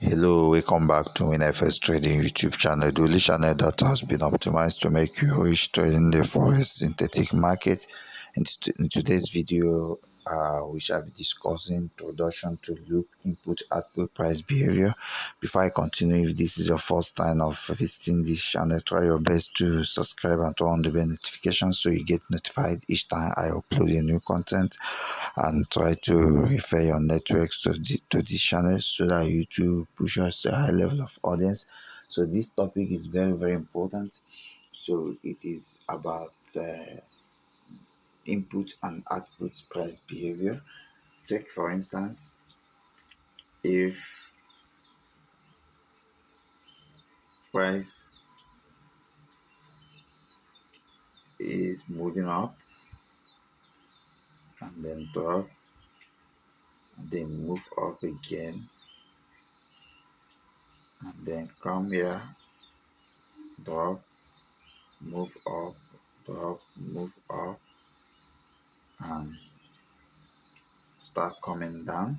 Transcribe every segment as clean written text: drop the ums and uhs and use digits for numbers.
Hello, welcome back to WINFXTRADING YouTube channel, the only channel that has been optimized to make you rich trading the Forex synthetic market. In today's video, we shall be discussing introduction to loop input output price behavior. Before I continue, if this is your first time of visiting this channel, try your best to subscribe and turn on the bell notification so you get notified each time I upload a new content, and try to refer your networks to this channel so that YouTube pushes a high level of audience. So this topic is very important. So it is about input and output price behavior. Take for instance, if price is moving up and then drop and then move up again and then come here, drop, move up, drop, move up, and start coming down.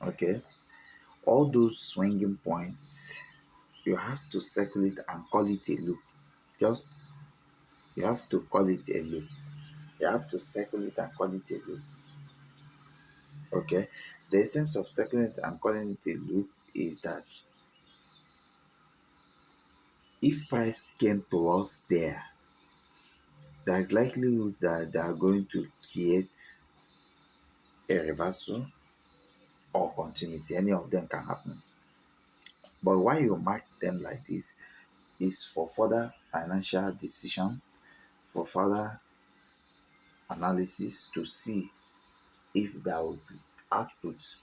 Okay, all those swinging points, you have to circle it and call it a loop. Just you have to call it a loop. You have to circle it and call it a loop. Okay, the essence of circling it and calling it a loop is that if price came to us there is likelihood that they are going to create a reversal or continuity. Any of them can happen. But why you mark them like this is for further financial decision, for further analysis to see if there will be output.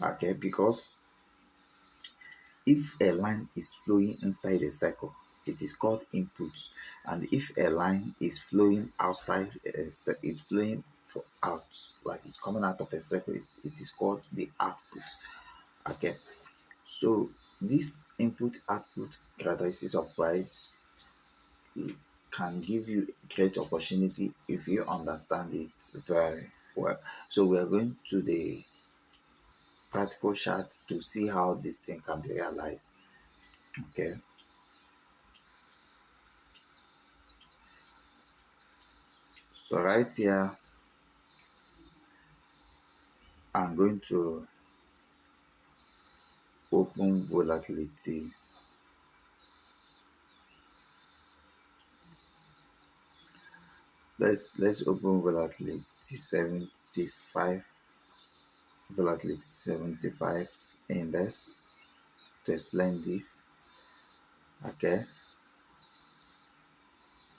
Okay, because if a line is flowing inside a circle, it is called input, and if a line is flowing outside is flowing out, like it's coming out of a circle, it is called the output. Okay, so this input output characteristics of price can give you great opportunity if you understand it very well. So we are going to the practical charts to see how this thing can be realized. Okay, so right here I'm going to open volatility. Let's open volatility 75 index to explain this. Okay,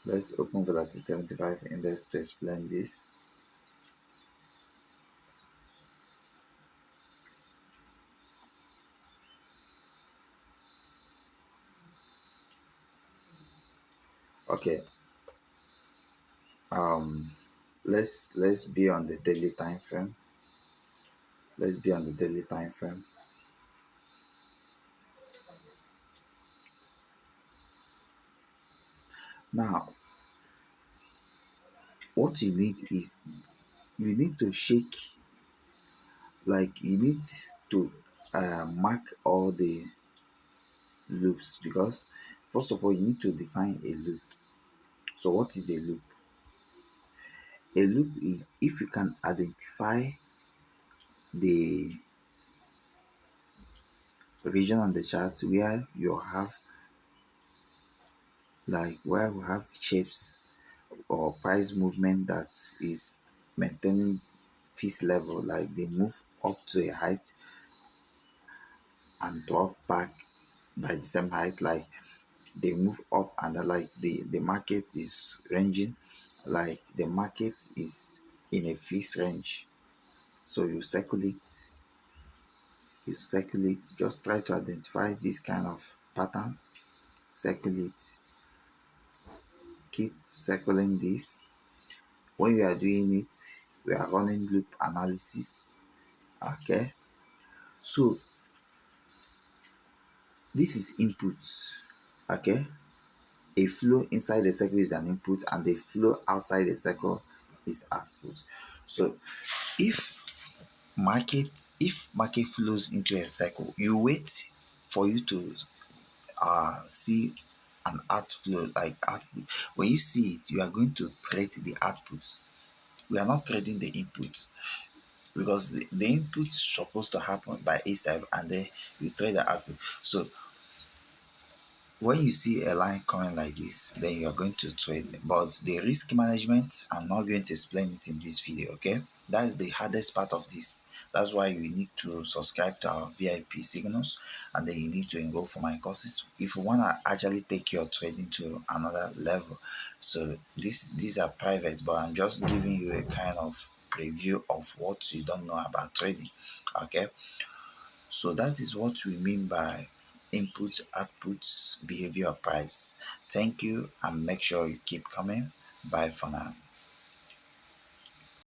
let's open volatility 75 index to explain this. Okay, let's be on the daily time frame. Let's be on the daily time frame. Now, what you need is you need to shake, like you need to mark all the loops, because first of all you need to define a loop. So what is a loop? A loop is if you can identify the region on the chart where you have where we have shapes or price movement that is maintaining this level, like they move up to a height and drop back by the same height, like they move up and like the market is ranging, like the market is in a fixed range. So you circle it, just try to identify this kind of patterns, circle it, keep circling this. When you are doing it, we are running loop analysis. Okay, so this is input. Okay, a flow inside the circle is an input and the flow outside the circle is output. So if if market flows into a cycle, you wait for you to see an outflow, like output. When you see it, you are going to trade the output. We are not trading the input, because the input is supposed to happen by a side, and then you trade the output. So when you see a line coming like this, then you are going to trade. But the risk management, I'm not going to explain it in this video, okay? That's the hardest part of this. That's why you need to subscribe to our VIP signals, and then you need to enroll for my courses if you want to actually take your trading to another level. So these are private, but I'm just giving you a kind of preview of what you don't know about trading, okay? So that is what we mean by input, outputs, behavior, price. Thank you, and make sure you keep coming. Bye for now.